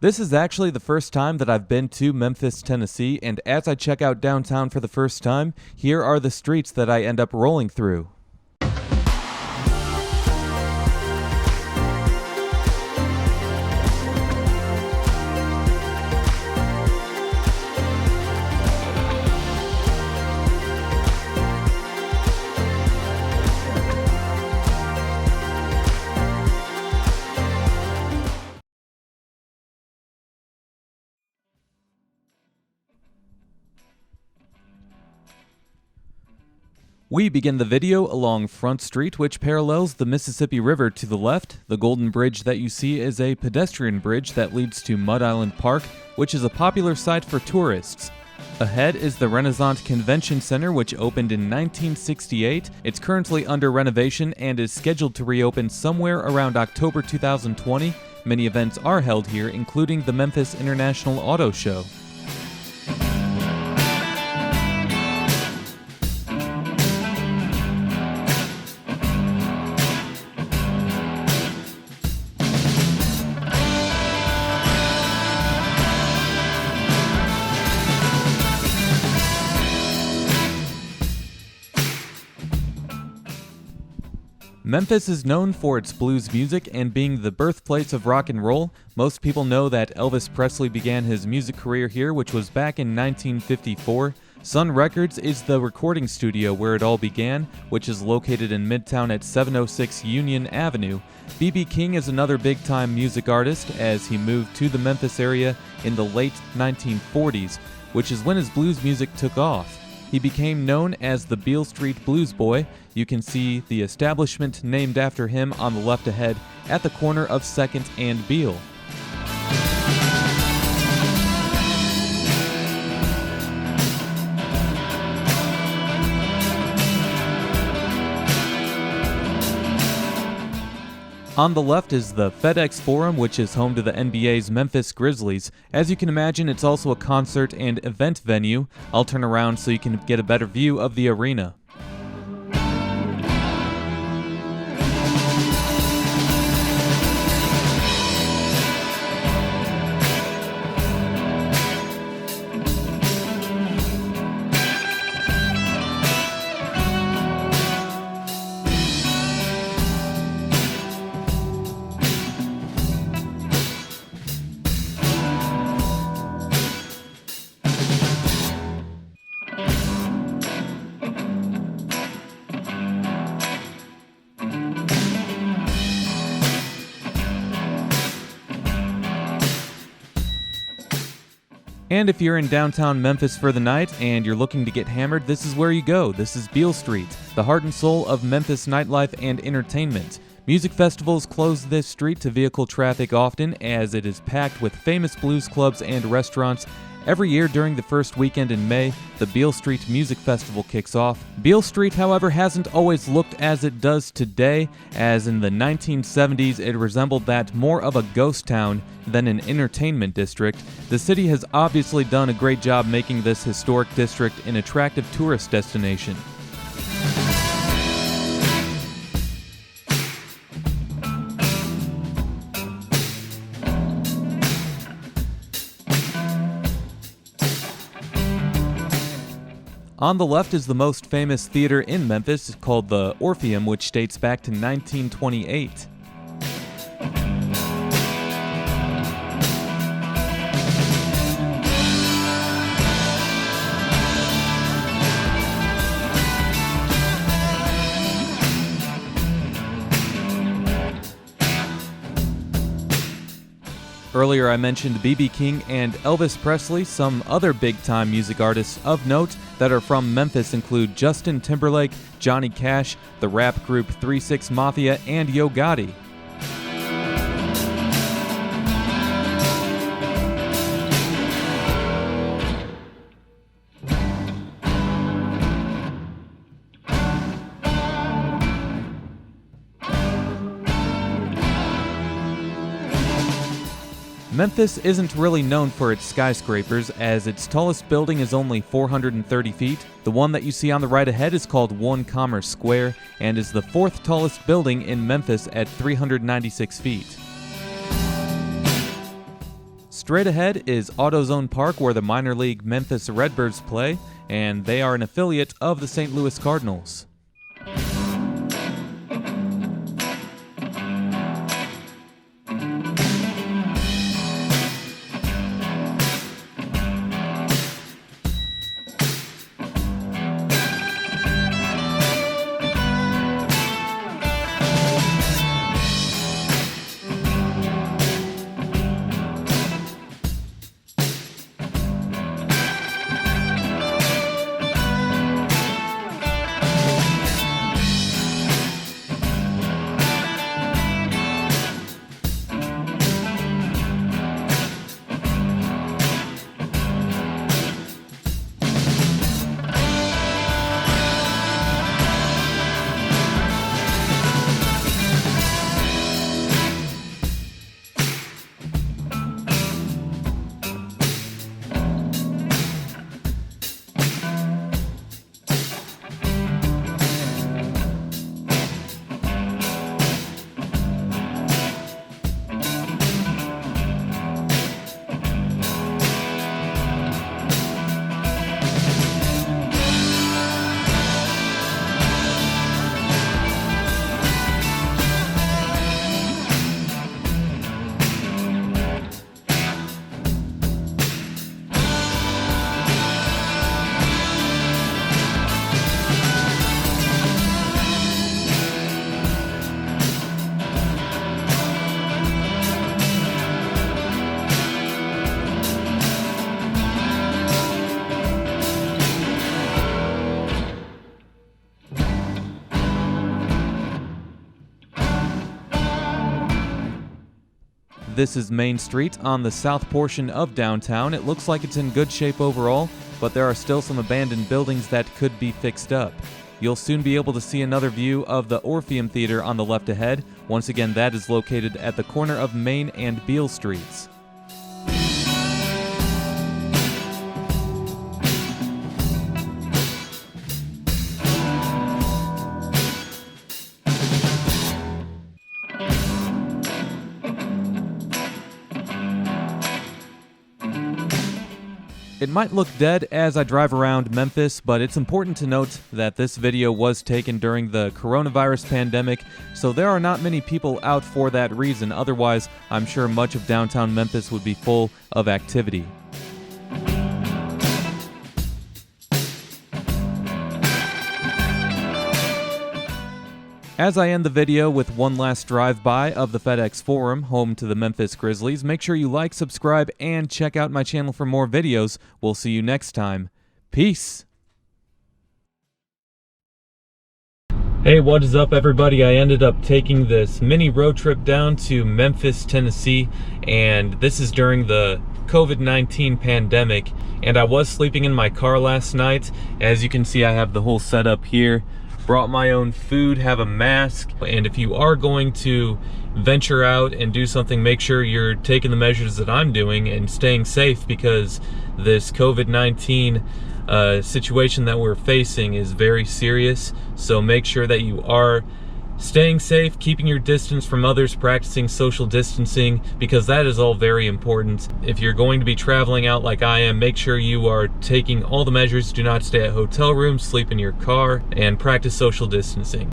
This is actually the first time that I've been to Memphis, Tennessee, and as I check out downtown for the first time, here are the streets that I end up rolling through. We begin the video along Front Street, which parallels the Mississippi River to the left. The golden bridge that you see is a pedestrian bridge that leads to Mud Island Park, which is a popular site for tourists. Ahead is the Renaissance Convention Center, which opened in 1968. It's currently under renovation and is scheduled to reopen somewhere around October 2020. Many events are held here, including the Memphis International Auto Show. Memphis is known for its blues music and being the birthplace of rock and roll. Most people know that Elvis Presley began his music career here, which was back in 1954. Sun Records is the recording studio where it all began, which is located in Midtown at 706 Union Avenue. B.B. King is another big-time music artist as he moved to the Memphis area in the late 1940s, which is when his blues music took off. He became known as the Beale Street Blues Boy. You can see the establishment named after him on the left ahead at the corner of 2nd and Beale. On the left is the FedEx Forum, which is home to the NBA's Memphis Grizzlies. As you can imagine, it's also a concert and event venue. I'll turn around so you can get a better view of the arena. And if you're in downtown Memphis for the night and you're looking to get hammered, this is where you go. This is Beale Street, the heart and soul of Memphis nightlife and entertainment. Music festivals close this street to vehicle traffic often as it is packed with famous blues clubs and restaurants. Every year during the first weekend in May, the Beale Street Music Festival kicks off. Beale Street, however, hasn't always looked as it does today, as in the 1970s it resembled that more of a ghost town than an entertainment district. The city has obviously done a great job making this historic district an attractive tourist destination. On the left is the most famous theater in Memphis, called the Orpheum, which dates back to 1928. Earlier I mentioned B.B. King and Elvis Presley. Some other big-time music artists of note that are from Memphis include Justin Timberlake, Johnny Cash, the rap group 3 6 Mafia, and Yo Gotti. Memphis isn't really known for its skyscrapers, as its tallest building is only 430 feet. The one that you see on the right ahead is called One Commerce Square and is the fourth tallest building in Memphis at 396 feet. Straight ahead is Autozone Park, where the minor league Memphis Redbirds play, and they are an affiliate of the St. Louis Cardinals. This is Main Street on the south portion of downtown. It looks like it's in good shape overall, but there are still some abandoned buildings that could be fixed up. You'll soon be able to see another view of the Orpheum Theater on the left ahead. Once again, that is located at the corner of Main and Beale Streets. It might look dead as I drive around Memphis, but it's important to note that this video was taken during the coronavirus pandemic, so there are not many people out for that reason. Otherwise, I'm sure much of downtown Memphis would be full of activity. As I end the video with one last drive-by of the FedEx Forum, home to the Memphis Grizzlies, make sure you like, subscribe, and check out my channel for more videos. We'll see you next time. Peace! Hey, what is up, everybody? I ended up taking this mini road trip down to Memphis, Tennessee, and this is during the COVID-19 pandemic, and I was sleeping in my car last night. As you can see, I have the whole setup here. Brought my own food, have a mask, and if you are going to venture out and do something, make sure you're taking the measures that I'm doing and staying safe, because this COVID-19 situation that we're facing is very serious. So make sure that you are staying safe, keeping your distance from others, practicing social distancing, because that is all very important. If you're going to be traveling out like I am, make sure you are taking all the measures. Do not stay at hotel rooms, sleep in your car, and practice social distancing.